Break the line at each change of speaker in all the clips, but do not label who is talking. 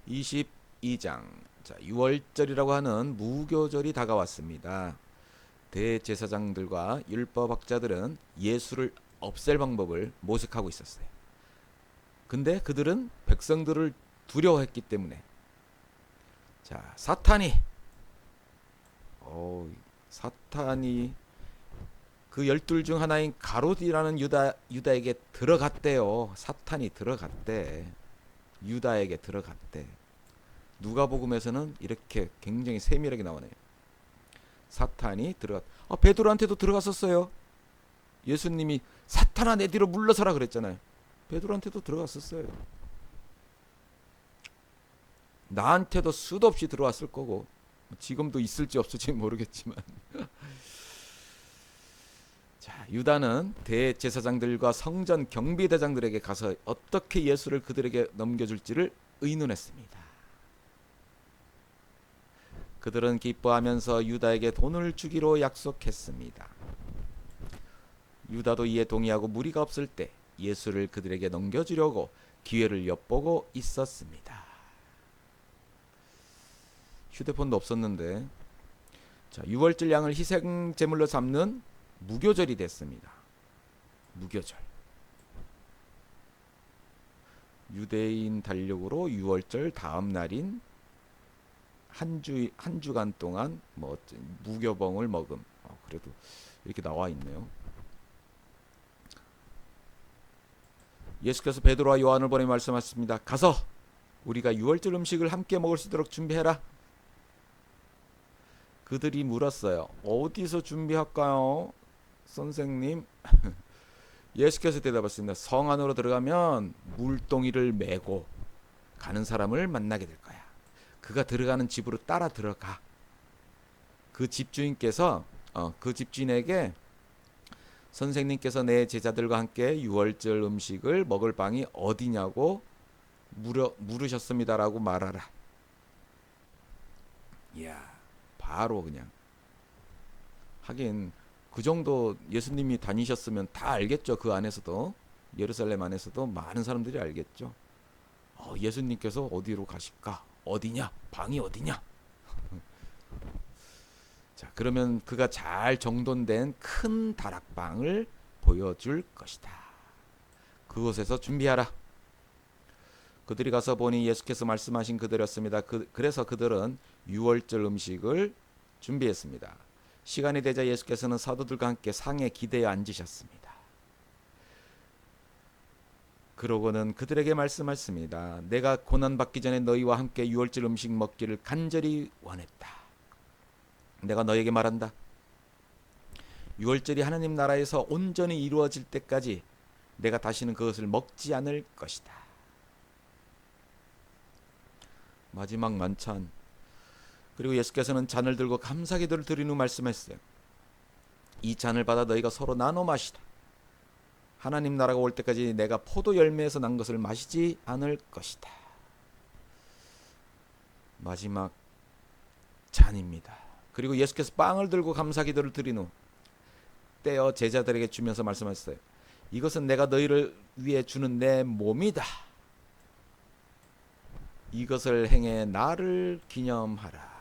22장. 자, 6월절이라고 하는 무교절이 다가왔습니다. 대제사장들과 율법학자들은 예수를 없앨 방법을 모색하고 있었어요. 근데 그들은 백성들을 두려워했기 때문에 자, 사탄이 그 열둘 중 하나인 가롯이라는 유다에게 들어갔대요. 사탄이 들어갔대. 유다에게 들어갔대. 누가복음에서는 이렇게 굉장히 세밀하게 나오네요. 사탄이 베드로한테도 들어갔었어요. 예수님이 사탄아 내 뒤로 물러서라 그랬잖아요. 베드로한테도 들어갔었어요. 나한테도 수도 없이 들어왔을 거고 지금도 있을지 없을지 모르겠지만 자, 유다는 대제사장들과 성전 경비대장들에게 가서 어떻게 예수를 그들에게 넘겨줄지를 의논했습니다. 그들은 기뻐하면서 유다에게 돈을 주기로 약속했습니다. 유다도 이에 동의하고 무리가 없을 때 예수를 그들에게 넘겨주려고 기회를 엿보고 있었습니다. 휴대폰도 없었는데 자, 6월절 양을 희생 제물로 삼는 무교절이 됐습니다. 무교절. 유대인 달력으로 6월절 다음 날인 한 주간 동안 무교봉을 먹음. 그래도 이렇게 나와 있네요. 예수께서 베드로와 요한을 보내 말씀하셨습니다. 가서 우리가 6월절 음식을 함께 먹을 수 있도록 준비해라. 그들이 물었어요. 어디서 준비할까요? 선생님. 예수께서 대답하셨습니다. 성 안으로 들어가면 물동이를 메고 가는 사람을 만나게 될 거야. 그가 들어가는 집으로 따라 들어가. 그 집주인께서 그 집주인에게 선생님께서 내 제자들과 함께 6월절 음식을 먹을 방이 어디냐고 물으셨습니다라고 말하라. 이야, 바로 그냥. 하긴 그 정도 예수님이 다니셨으면 다 알겠죠. 그 안에서도 예루살렘 안에서도 많은 사람들이 알겠죠. 예수님께서 어디로 가실까? 어디냐? 방이 어디냐? 자, 그러면 그가 잘 정돈된 큰 다락방을 보여줄 것이다. 그곳에서 준비하라. 그들이 가서 보니 예수께서 말씀하신 그들이었습니다. 그래서 그들은 6월절 음식을 준비했습니다. 시간이 되자 예수께서는 사도들과 함께 상에 기대어 앉으셨습니다. 그러고는 그들에게 말씀하셨습니다. 내가 고난받기 전에 너희와 함께 6월절 음식 먹기를 간절히 원했다. 내가 너에게 말한다. 6월절이 하나님 나라에서 온전히 이루어질 때까지 내가 다시는 그것을 먹지 않을 것이다. 마지막 만찬. 그리고 예수께서는 잔을 들고 감사기도를 드린 후 말씀했어요. 이 잔을 받아 너희가 서로 나눠 마시라. 하나님 나라가 올 때까지 내가 포도 열매에서 난 것을 마시지 않을 것이다. 마지막 잔입니다. 그리고 예수께서 빵을 들고 감사기도를 드린 후 떼어 제자들에게 주면서 말씀하셨어요. 이것은 내가 너희를 위해 주는 내 몸이다. 이것을 행해 나를 기념하라.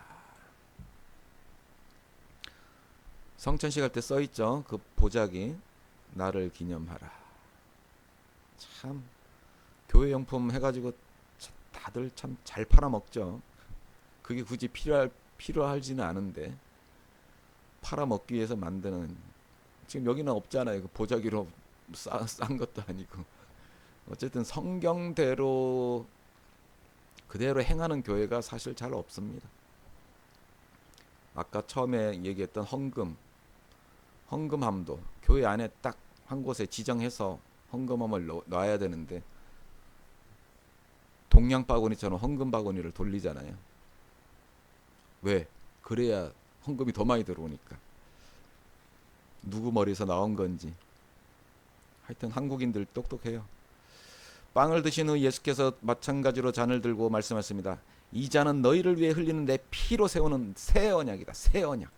성천식 할 때 써있죠. 그 보자기. 나를 기념하라. 참 교회용품 해가지고 다들 참 잘 팔아먹죠. 그게 굳이 필요하지는 않은데 팔아먹기 위해서 만드는. 지금 여기는 없잖아요. 그 보자기로 싼 것도 아니고. 어쨌든 성경대로 그대로 행하는 교회가 사실 잘 없습니다. 아까 처음에 얘기했던 헌금함도 교회 안에 딱 한 곳에 지정해서 헌금함을 놔야 되는데 동양 바구니처럼 헌금 바구니를 돌리잖아요. 왜? 그래야 헌금이 더 많이 들어오니까. 누구 머리에서 나온 건지. 하여튼 한국인들 똑똑해요. 빵을 드신 후 예수께서 마찬가지로 잔을 들고 말씀하셨습니다. 이 잔은 너희를 위해 흘리는 내 피로 세우는 새 언약이다. 새 언약.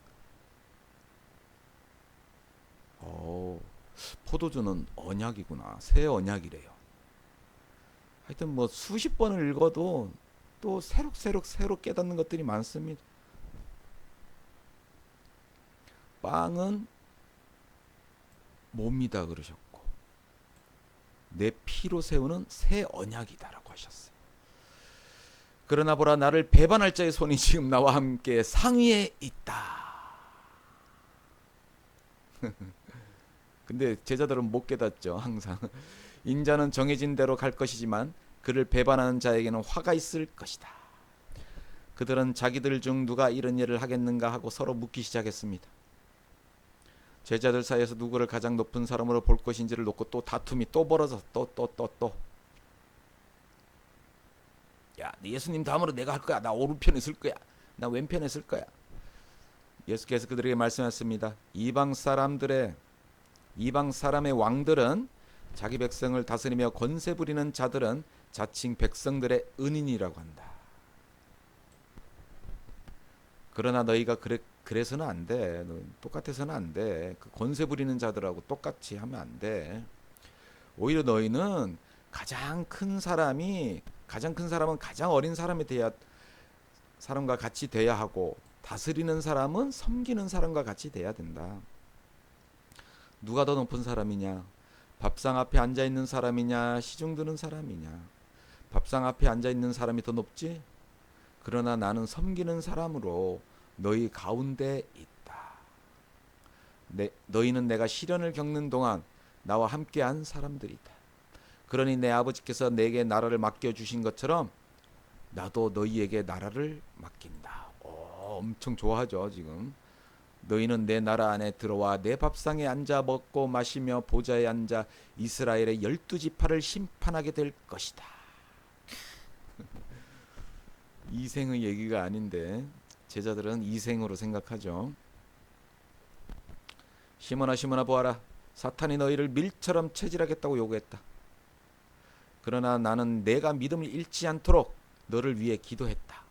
포도주는 언약이구나. 새 언약이래요. 하여튼 수십 번을 읽어도 또 새록 깨닫는 것들이 많습니다. 빵은 몸이다 그러셨고 내 피로 세우는 새 언약이다라고 하셨어요. 그러나 보라, 나를 배반할 자의 손이 지금 나와 함께 상위에 있다. 근데 제자들은 못 깨닫죠. 항상 인자는 정해진 대로 갈 것이지만 그를 배반하는 자에게는 화가 있을 것이다. 그들은 자기들 중 누가 이런 일을 하겠는가 하고 서로 묻기 시작했습니다. 제자들 사이에서 누구를 가장 높은 사람으로 볼 것인지를 놓고 또 다툼이 또 벌어져서 또 야, 예수님 다음으로 내가 할 거야. 나 오른편에 쓸 거야. 나 왼편에 쓸 거야. 예수께서 그들에게 말씀하셨습니다. 이방 사람의 왕들은 자기 백성을 다스리며 권세 부리는 자들은 자칭 백성들의 은인이라고 한다. 그러나 너희가 그래서는 안 돼. 똑같아서는 안 돼. 그 권세 부리는 자들하고 똑같이 하면 안 돼. 오히려 너희는 가장 큰 사람은 가장 어린 사람과 같이 돼야 하고, 다스리는 사람은 섬기는 사람과 같이 돼야 된다. 누가 더 높은 사람이냐? 밥상 앞에 앉아 있는 사람이냐? 시중 드는 사람이냐? 밥상 앞에 앉아 있는 사람이 더 높지? 그러나 나는 섬기는 사람으로 너희 가운데 있다. 너희는 내가 시련을 겪는 동안 나와 함께한 사람들이다. 그러니 내 아버지께서 내게 나라를 맡겨주신 것처럼 나도 너희에게 나라를 맡긴다. 엄청 좋아하죠 지금. 너희는 내 나라 안에 들어와 내 밥상에 앉아 먹고 마시며 보좌에 앉아 이스라엘의 12지파를 심판하게 될 것이다. 이생의 얘기가 아닌데 제자들은 이생으로 생각하죠. 시몬아 보아라, 사탄이 너희를 밀처럼 체질하겠다고 요구했다. 그러나 나는 내가 믿음을 잃지 않도록 너를 위해 기도했다.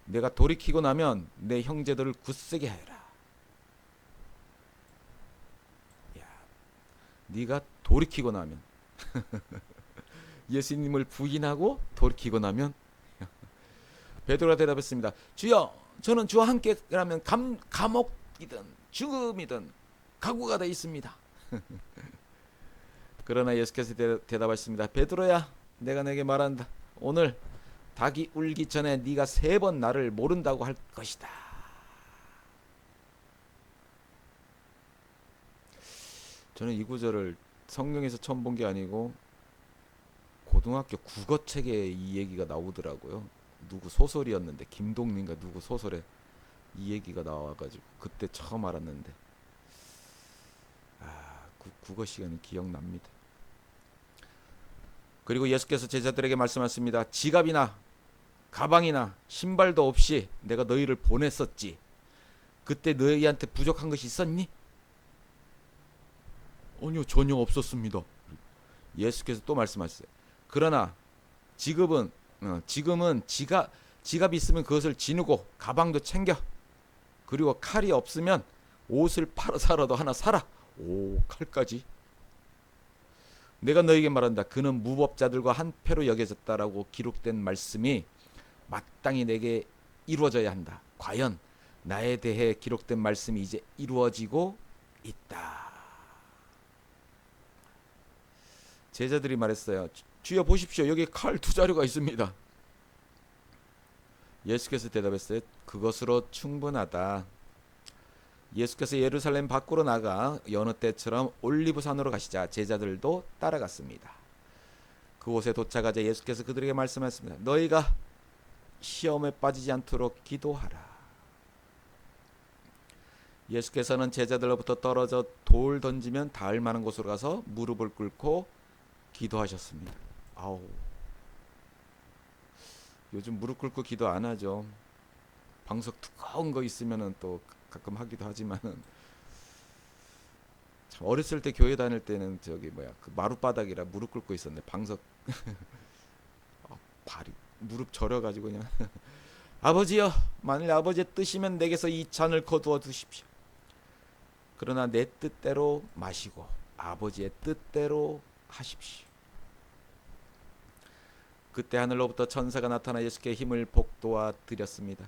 내가 돌이키고 나면 내 형제들을 굳세게 하여라. 야, 네가 돌이키고 나면 예수님을 부인하고 돌이키고 나면 베드로가 대답했습니다. 주여, 저는 주와 함께라면 감옥이든 죽음이든 각오가 되어 있습니다. 그러나 예수께서 대답하셨습니다. 베드로야, 내가 내게 말한다. 오늘 닭이 울기 전에 네가 3번 나를 모른다고 할 것이다. 저는 이 구절을 성경에서 처음 본 게 아니고 고등학교 국어책에 이 얘기가 나오더라고요. 누구 소설이었는데 김동민가 누구 소설에 이 얘기가 나와가지고 그때 처음 알았는데 국어 시간이 기억납니다. 그리고 예수께서 제자들에게 말씀하셨습니다. 지갑이나 가방이나 신발도 없이 내가 너희를 보냈었지. 그때 너희한테 부족한 것이 있었니? 아니요, 전혀 없었습니다. 예수께서 또 말씀하셨어요. 그러나 지금은 지갑이 있으면 그것을 지누고 가방도 챙겨. 그리고 칼이 없으면 옷을 팔아서라도 하나 사라. 칼까지. 내가 너에게 말한다. 그는 무법자들과 한패로 여겨졌다라고 기록된 말씀이 마땅히 내게 이루어져야 한다. 과연 나에 대해 기록된 말씀이 이제 이루어지고 있다. 제자들이 말했어요. 주여 보십시오. 여기 칼 2자루가 있습니다. 예수께서 대답했어요. 그것으로 충분하다. 예수께서 예루살렘 밖으로 나가 여느 때처럼 올리브산으로 가시자 제자들도 따라갔습니다. 그곳에 도착하자 예수께서 그들에게 말씀하셨습니다. 너희가 시험에 빠지지 않도록 기도하라. 예수께서는 제자들로부터 떨어져 돌 던지면 닿을 만한 곳으로 가서 무릎을 꿇고 기도하셨습니다. 요즘 무릎 꿇고 기도 안 하죠. 방석 두꺼운 거 있으면은 또 가끔 하기도 하지만은 참 어렸을 때 교회 다닐 때는 그 마룻바닥이라 무릎 꿇고 있었는데 방석 발이 무릎 저려가지고 그냥 아버지여, 만일 아버지의 뜻이면 내게서 이 잔을 거두어 두십시오. 그러나 내 뜻대로 마시고 아버지의 뜻대로 하십시오. 그때 하늘로부터 천사가 나타나 예수께 힘을 복도와 드렸습니다.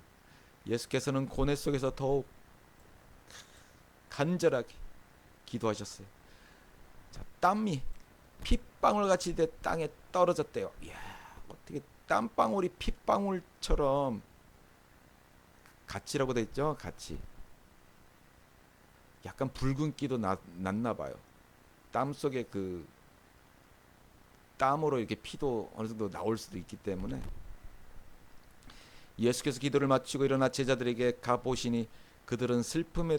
예수께서는 고뇌 속에서 더욱 간절하게 기도하셨어요. 자, 땀이 핏방울같이 내 땅에 떨어졌대요. 이야, 어떻게 땀방울이 핏방울처럼, 같이라고 돼 있죠? 같이. 약간 붉은기도 났나 봐요. 땀 속에 그 땀으로 이렇게 피도 어느 정도 나올 수도 있기 때문에. 예수께서 기도를 마치고 일어나 제자들에게 가보시니 그들은 슬픔에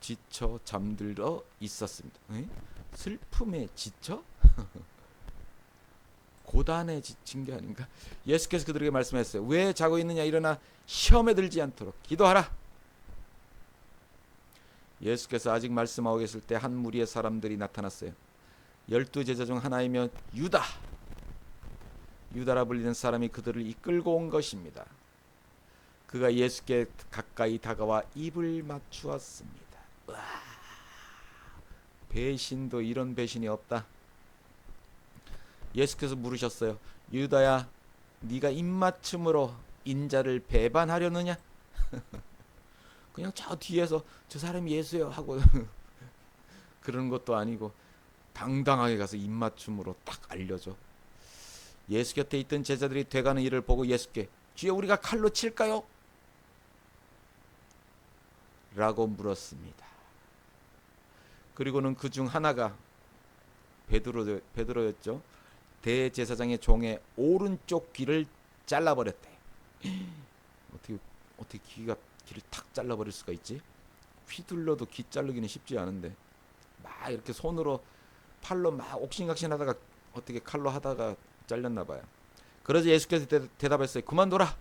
지쳐 잠들어 있었습니다. 슬픔에 지쳐? 고단에 지친 게 아닌가? 예수께서 그들에게 말씀하셨어요. 왜 자고 있느냐? 일어나 시험에 들지 않도록 기도하라. 예수께서 아직 말씀하고 계실 때 한 무리의 사람들이 나타났어요. 12 제자 중 하나이며 유다라 불리는 사람이 그들을 이끌고 온 것입니다. 그가 예수께 가까이 다가와 입을 맞추었습니다. 와, 배신도 이런 배신이 없다. 예수께서 물으셨어요. 유다야, 네가 입맞춤으로 인자를 배반하려느냐? 그냥 저 뒤에서 저 사람이 예수예요 하고 그러는 것도 아니고 당당하게 가서 입맞춤으로 딱 알려줘. 예수 곁에 있던 제자들이 돼가는 일을 보고 예수께 주여 우리가 칼로 칠까요? 라고 물었습니다. 그리고는 그 중 하나가 베드로였죠. 대제사장의 종의 오른쪽 귀를 잘라버렸대. 어떻게 귀를 탁 잘라버릴 수가 있지? 휘둘러도 귀 자르기는 쉽지 않은데 막 이렇게 손으로 팔로 막 옥신각신하다가 어떻게 칼로 하다가 잘렸나 봐요. 그러자 예수께서 대답했어요. 그만둬라.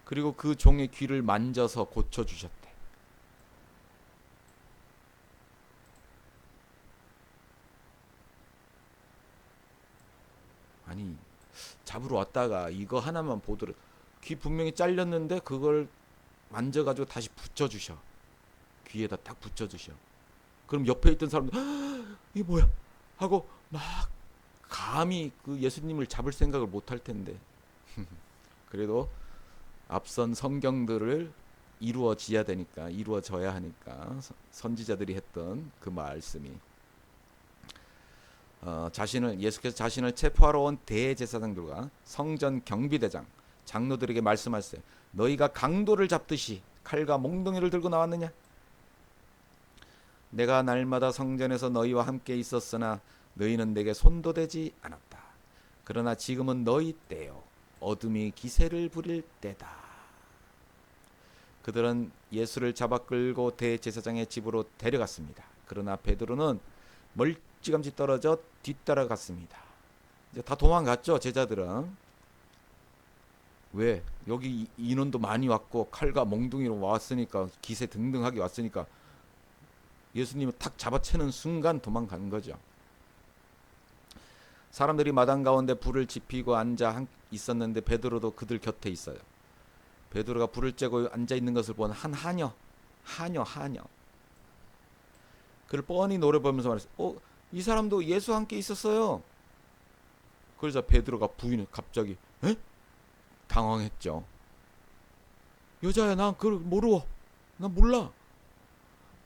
그리고 그 종의 귀를 만져서 고쳐주셨대. 아니, 잡으러 왔다가 이거 하나만 보더라도 귀 분명히 잘렸는데 그걸 만져가지고 다시 붙여주셔. 귀에다 딱 붙여주셔. 그럼 옆에 있던 사람도 이게 뭐야 하고 막 감히 그 예수님을 잡을 생각을 못할 텐데 그래도 앞선 성경들을 이루어져야 하니까 선지자들이 했던 그 말씀이 예수께서 자신을 체포하러 온 대제사장들과 성전 경비대장 장로들에게 말씀하셨어요. 너희가 강도를 잡듯이 칼과 몽둥이를 들고 나왔느냐? 내가 날마다 성전에서 너희와 함께 있었으나 너희는 내게 손도 대지 않았다. 그러나 지금은 너희 때요 어둠이 기세를 부릴 때다. 그들은 예수를 잡아 끌고 대제사장의 집으로 데려갔습니다. 그러나 베드로는 멀찌감치 떨어져 뒤따라갔습니다. 이제 다 도망갔죠. 제자들은. 왜? 여기 인원도 많이 왔고 칼과 몽둥이로 왔으니까 기세 등등하게 왔으니까 예수님을 탁 잡아채는 순간 도망간 거죠. 사람들이 마당 가운데 불을 지피고 앉아 있었는데 베드로도 그들 곁에 있어요. 베드로가 불을 쬐고 앉아 있는 것을 본 한 하녀. 그를 뻔히 노려보면서 말했어요. 이 사람도 예수와 함께 있었어요. 그러자 베드로가 부인을 갑자기 당황했죠. 여자야, 난 그걸 모르워. 난 몰라.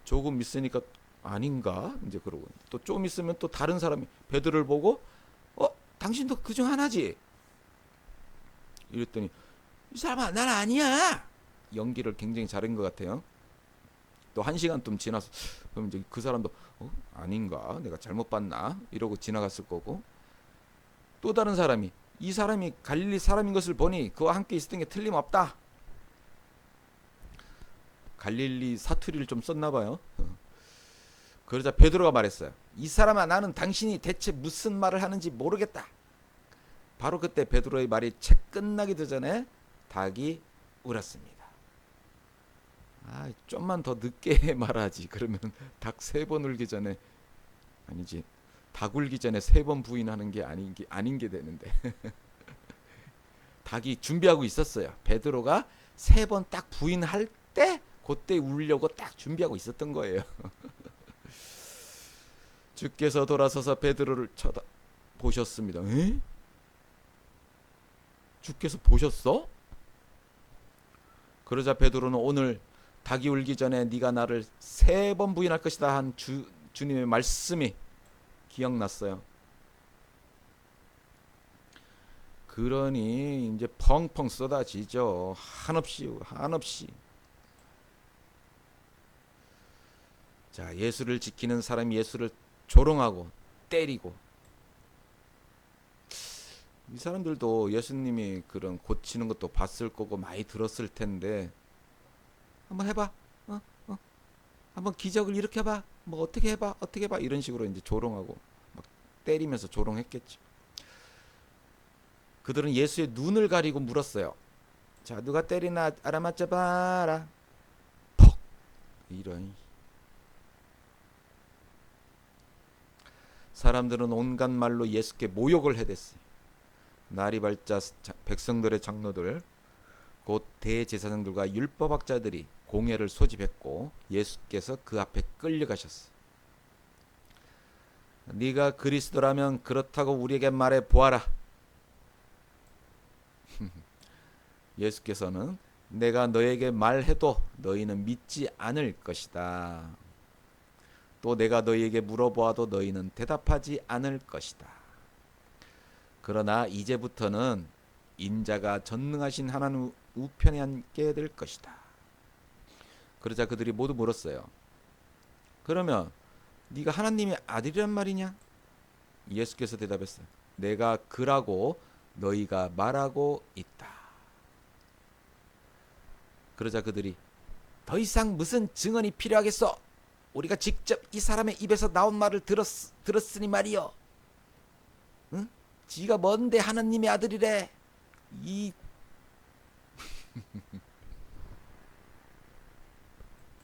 조금 있으니까 아닌가? 이제 그러고 또 좀 있으면 또 다른 사람이 베드로를 보고 당신도 그중 하나지? 이랬더니 이 사람아, 난 아니야. 연기를 굉장히 잘한 것 같아요. 또 1시간쯤 지나서 그럼 이제 그 사람도 아닌가? 내가 잘못 봤나? 이러고 지나갔을 거고 또 다른 사람이 이 사람이 갈릴리 사람인 것을 보니 그와 함께 있었던 게 틀림없다. 갈릴리 사투리를 좀 썼나 봐요. 그러자 베드로가 말했어요. 이 사람아, 나는 당신이 대체 무슨 말을 하는지 모르겠다. 바로 그때 베드로의 말이 채 끝나기도 전에 닭이 울었습니다. 좀만 더 늦게 말하지. 그러면 닭 3번 울기 전에 아니지. 닭 울기 전에 3번 부인하는 게 아닌 게 되는데. 닭이 준비하고 있었어요. 베드로가 3번 딱 부인할 때 그때 울려고 딱 준비하고 있었던 거예요. 주께서 돌아서서 베드로를 쳐다보셨습니다. 주께서 보셨어? 그러자 베드로는 오늘 닭이 울기 전에 네가 나를 3번 부인할 것이다 한 주님의 말씀이 기억났어요. 그러니 이제 펑펑 쏟아지죠. 한없이. 자, 예수를 지키는 사람이 예수를 조롱하고 때리고, 이 사람들도 예수님이 그런 고치는 것도 봤을 거고 많이 들었을 텐데, 한번 해봐, 한번 기적을 일으켜봐, 뭐 어떻게 해봐 이런 식으로 이제 조롱하고 막 때리면서 조롱했겠죠. 그들은 예수의 눈을 가리고 물었어요. 자, 누가 때리나 알아맞혀 봐라. 퍽. 이런. 사람들은 온갖 말로 예수께 모욕을 해댔어요. 날이 밝자 백성들의 장로들, 곧 대제사장들과 율법학자들이 공회를 소집했고 예수께서 그 앞에 끌려가셨어요. 네가 그리스도라면 그렇다고 우리에게 말해 보아라. 예수께서는 내가 너에게 말해도 너희는 믿지 않을 것이다. 또 내가 너희에게 물어보아도 너희는 대답하지 않을 것이다. 그러나 이제부터는 인자가 전능하신 하나님 우편에 앉게 될 것이다. 그러자 그들이 모두 물었어요. 그러면 네가 하나님의 아들이란 말이냐? 예수께서 대답했어요. 내가 그라고 너희가 말하고 있다. 그러자 그들이 더 이상 무슨 증언이 필요하겠어? 우리가 직접 이 사람의 입에서 나온 말을 들었으니 말이요. 응? 지가 뭔데 하나님의 아들이래.